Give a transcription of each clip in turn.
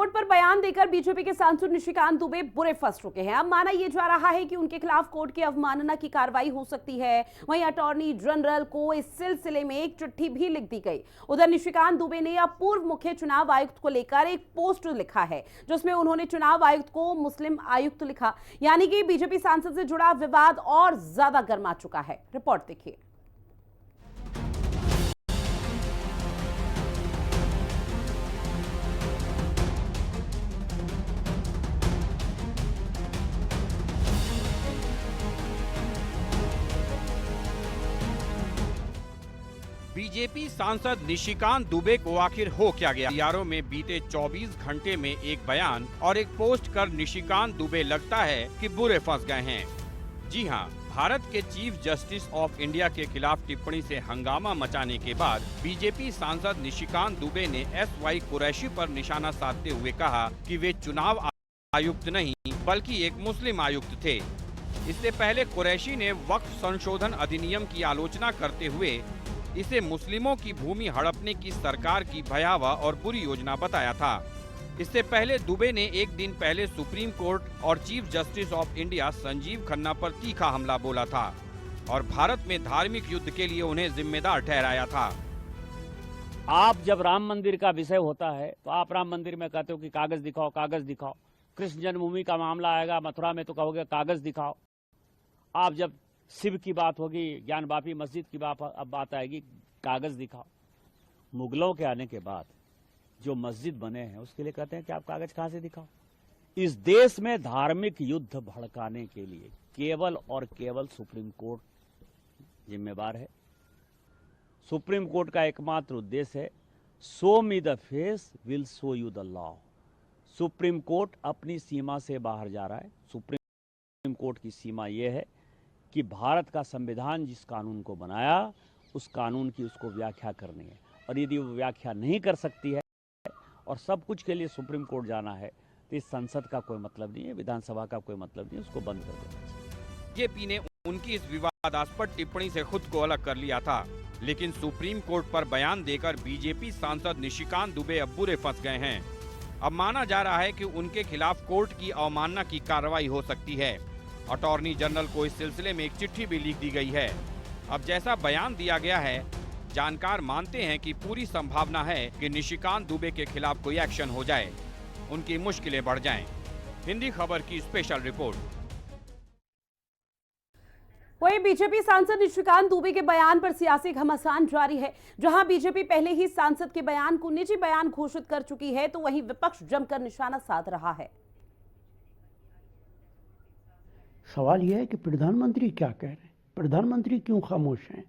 Court पर बयान देकर बीजेपी के सांसद निशिकांत दुबे बुरे फंस चुके हैं। अब माना यह जा रहा है कि उनके खिलाफ कोर्ट की अवमानना की कार्रवाई हो सकती है। वहीं अटॉर्नी जनरल को इस सिलसिले में एक चिट्ठी भी लिख दी गई। उधर निशिकांत दुबे ने अब पूर्व मुख्य चुनाव आयुक्त को लेकर एक पोस्ट लिखा है, जिसमें उन्होंने चुनाव आयुक्त को मुस्लिम आयुक्त लिखा। यानी कि बीजेपी सांसद से जुड़ा विवाद और ज्यादा गर्मा चुका है। रिपोर्ट देखिए। बीजेपी सांसद निशिकांत दुबे को आखिर हो क्या गया? यारों में बीते 24 घंटे में एक बयान और एक पोस्ट कर निशिकांत दुबे लगता है कि बुरे फंस गए हैं। जी हां, भारत के चीफ जस्टिस ऑफ इंडिया के खिलाफ टिप्पणी से हंगामा मचाने के बाद बीजेपी सांसद निशिकांत दुबे ने SY कुरैशी पर निशाना साधते हुए कहा कि वे चुनाव आयुक्त नहीं बल्कि एक मुस्लिम आयुक्त थे। इससे पहले कुरैशी ने वक्फ संशोधन अधिनियम की आलोचना करते हुए इसे मुस्लिमों की भूमि हड़पने की सरकार की भयावह और बुरी योजना बताया था। इससे पहले दुबे ने एक दिन पहले सुप्रीम कोर्ट और chief justice of India Sanjeev Khanna पर तीखा हमला बोला था और भारत में धार्मिक युद्ध के लिए उन्हें जिम्मेदार ठहराया था। आप जब राम मंदिर का विषय होता है तो आप राम मंदिर में कहते हो कि कागज दिखाओ, कागज दिखाओ। कृष्ण जन्मभूमि का मामला आएगा मथुरा में तो कहोगे कागज दिखाओ। आप जब शिव की बात होगी, ज्ञान वापी मस्जिद की बात आएगी, कागज दिखाओ। मुगलों के आने के बाद जो मस्जिद बने हैं उसके लिए कहते हैं कि आप कागज कहां से दिखाओ। इस देश में धार्मिक युद्ध भड़काने के लिए केवल और केवल सुप्रीम कोर्ट जिम्मेवार है। सुप्रीम कोर्ट का एकमात्र उद्देश्य है show me the face will show you the law. Supreme court अपनी सीमा से बाहर जा रहा है। सुप्रीम कोर्ट की सीमा यह है कि भारत का संविधान जिस कानून को बनाया उस कानून की उसको व्याख्या करनी है, और यदि वो व्याख्या नहीं कर सकती है और सब कुछ के लिए सुप्रीम कोर्ट जाना है तो इस संसद का कोई मतलब नहीं है, विधानसभा का कोई मतलब नहीं है, उसको बंद कर देना चाहिए। बीजेपी ने उनकी इस विवादास्पद टिप्पणी से खुद को अलग कर लिया था, लेकिन सुप्रीम कोर्ट पर बयान देकर बीजेपी सांसद निशिकांत दुबे अब बुरे फंस गए हैं। अब माना जा रहा है कि उनके खिलाफ कोर्ट की अवमानना की कार्रवाई हो सकती है। अटॉर्नी जनरल को इस सिलसिले में एक चिट्ठी भी लिख दी गई है। अब जैसा बयान दिया गया है, जानकार मानते हैं कि पूरी संभावना है कि निशिकांत दुबे के खिलाफ कोई एक्शन हो जाए, उनकी मुश्किलें बढ़ जाएं। हिंदी खबर की स्पेशल रिपोर्ट। वहीं बीजेपी सांसद निशिकांत दुबे के बयान पर सियासी घमासान जारी है। जहां बीजेपी पहले ही सांसद के बयान को निजी बयान घोषित कर चुकी है, तो वहीं विपक्ष जमकर निशाना साध रहा है। सवाल यह है कि प्रधानमंत्री क्या कह रहे हैं, प्रधानमंत्री क्यों खामोश हैं,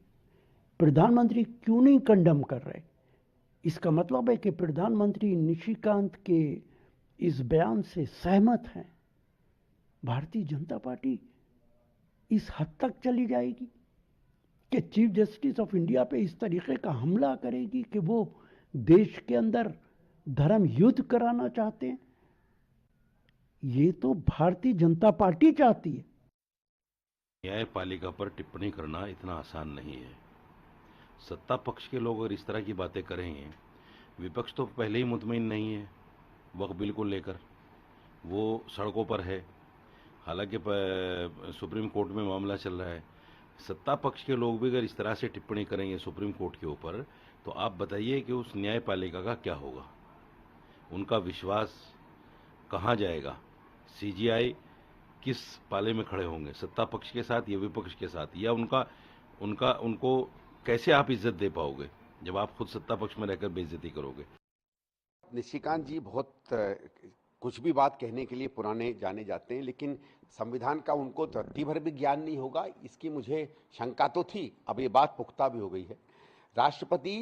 प्रधानमंत्री क्यों नहीं कंडम कर रहे। इसका मतलब है कि प्रधानमंत्री निशिकांत के इस बयान से सहमत हैं। भारतीय जनता पार्टी इस हद तक चली जाएगी कि चीफ जस्टिस ऑफ इंडिया पे इस तरीके का हमला करेगी कि वो देश के अंदर धर्म युद्ध कराना चाहते हैं। ये तो भारतीय जनता पार्टी चाहती है। न्यायपालिका पर टिप्पणी करना इतना आसान नहीं है। सत्ता पक्ष के लोग अगर इस तरह की बातें करेंगे, विपक्ष तो पहले ही मुतमईन नहीं है वक्फ बिल को लेकर, वो सड़कों पर है। हालांकि सुप्रीम कोर्ट में मामला चल रहा है। सत्ता पक्ष के लोग भी अगर इस तरह से टिप्पणी करेंगे सुप्रीम कोर्ट के ऊपर, तो आप बताइए कि उस न्यायपालिका का क्या होगा, उनका विश्वास कहाँ जाएगा। CGI किस पाले में खड़े होंगे, सत्ता पक्ष के साथ या विपक्ष के साथ, या उनको कैसे आप इज्जत दे पाओगे जब आप खुद सत्ता पक्ष में रहकर बेइज्जती करोगे। निशिकांत जी बहुत कुछ भी बात कहने के लिए पुराने जाने जाते हैं, लेकिन संविधान का उनको रत्ती भर भी ज्ञान नहीं होगा, इसकी मुझे शंका तो थी। अब ये बात पुख्ता भी हो गई है। राष्ट्रपति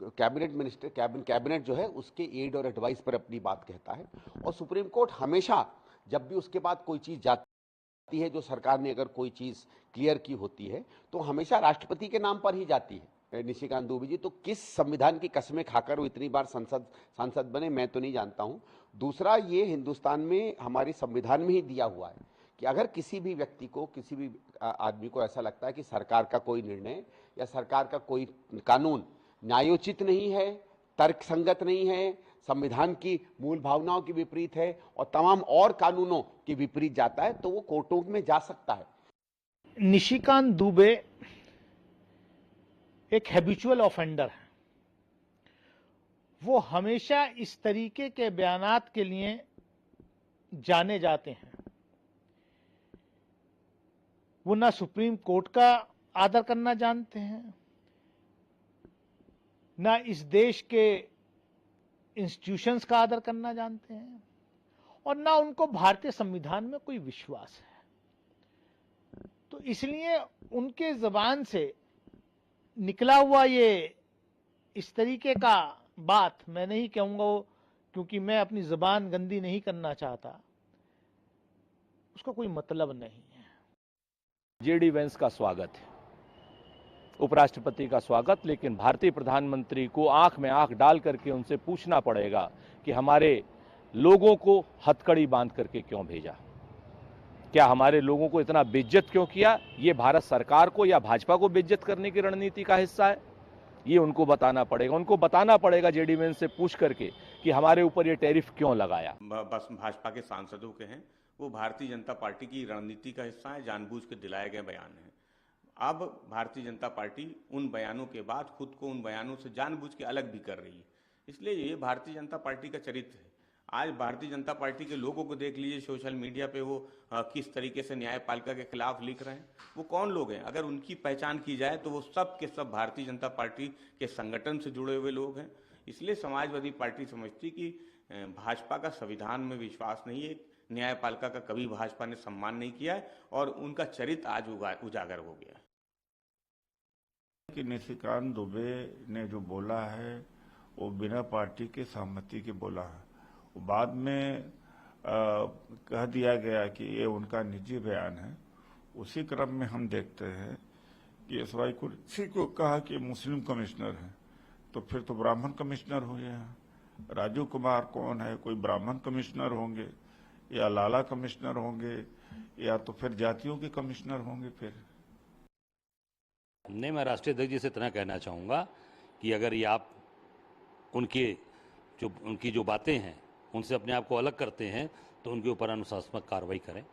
कैबिनेट मिनिस्टर कैबिनेट जो है उसके एड और एडवाइस पर अपनी बात कहता है, और सुप्रीम कोर्ट हमेशा जब भी उसके बाद कोई चीज जाती है, जो सरकार ने अगर कोई चीज क्लियर की होती है, तो हमेशा राष्ट्रपति के नाम पर ही जाती है। निशिकांत दुबे जी तो किस संविधान की कसमें खाकर वो इतनी बार सांसद बने, मैं तो नहीं जानता हूं। दूसरा, ये हिंदुस्तान में हमारे संविधान में ही दिया हुआ है कि अगर किसी भी व्यक्ति को, किसी भी आदमी को ऐसा लगता है कि सरकार का कोई निर्णय या सरकार का कोई कानून न्यायोचित नहीं है, तर्कसंगत नहीं है, संविधान की मूल भावनाओं के विपरीत है और तमाम और कानूनों के विपरीत जाता है तो वो कोर्टों में जा सकता है। निशिकांत दुबे एक हैबिचुअल ऑफेंडर है। वो हमेशा इस तरीके के बयानात के लिए जाने जाते हैं। वो ना सुप्रीम कोर्ट का आदर करना जानते हैं, ना इस देश के इंस्टीट्यूशंस का आदर करना जानते हैं, और ना उनको भारतीय संविधान में कोई विश्वास है। तो इसलिए उनके जबान से निकला हुआ ये इस तरीके का बात मैं नहीं कहूंगा, क्योंकि मैं अपनी जबान गंदी नहीं करना चाहता, उसका कोई मतलब नहीं है। जेडी वेंस का स्वागत है, उपराष्ट्रपति का स्वागत, लेकिन भारतीय प्रधानमंत्री को आंख में आंख डाल करके उनसे पूछना पड़ेगा कि हमारे लोगों को हथकड़ी बांध करके क्यों भेजा, क्या हमारे लोगों को इतना बेइज्जत क्यों किया। ये भारत सरकार को या भाजपा को बेइज्जत करने की रणनीति का हिस्सा है, ये उनको बताना पड़ेगा। उनको बताना पड़ेगा जेडी वेंस से पूछ करके कि हमारे ऊपर ये टैरिफ क्यों लगाया। बस भाजपा के सांसदों के हैं, वो भारतीय जनता पार्टी की रणनीति का हिस्सा है, जानबूझ के दिलाए गए बयान हैं। अब भारतीय जनता पार्टी उन बयानों के बाद खुद को उन बयानों से जानबूझ के अलग भी कर रही है, इसलिए ये भारतीय जनता पार्टी का चरित्र है। आज भारतीय जनता पार्टी के लोगों को देख लीजिए, सोशल मीडिया पे वो किस तरीके से न्यायपालिका के खिलाफ लिख रहे हैं। वो कौन लोग हैं? अगर उनकी पहचान की जाए तो वो सब के सब भारतीय जनता पार्टी के संगठन से जुड़े हुए लोग हैं। इसलिए समाजवादी पार्टी समझती कि भाजपा का संविधान में विश्वास नहीं है, न्यायपालिका का कभी भाजपा ने सम्मान नहीं किया है और उनका चरित्र आज उजागर हो गया है। कि निशिकांत दुबे ने जो बोला है वो बिना पार्टी के सहमति के बोला है। बाद में कह दिया गया कि ये उनका निजी बयान है। उसी क्रम में हम देखते हैं कि एसवाई कुर्सी को कहा कि मुस्लिम कमिश्नर है, तो फिर तो ब्राह्मण कमिश्नर हो गया। राजीव कुमार कौन है? कोई ब्राह्मण कमिश्नर होंगे या लाला कमिश्नर होंगे या तो फिर जातियों के कमिश्नर होंगे। फिर नहीं, मैं राष्ट्रीय अध्यक्ष जी से इतना कहना चाहूँगा कि अगर ये आप उनकी जो बातें हैं उनसे अपने आप को अलग करते हैं तो उनके ऊपर अनुशासनात्मक कार्रवाई करें।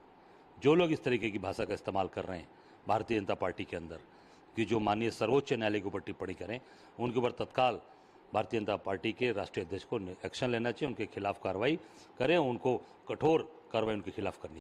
जो लोग इस तरीके की भाषा का इस्तेमाल कर रहे हैं भारतीय जनता पार्टी के अंदर, कि जो माननीय सर्वोच्च न्यायालय के ऊपर टिप्पणी करें, उनके ऊपर तत्काल भारतीय जनता पार्टी के राष्ट्रीय अध्यक्ष को एक्शन लेना चाहिए, उनके खिलाफ कार्रवाई करें, उनको कठोर कार्रवाई उनके खिलाफ करनी।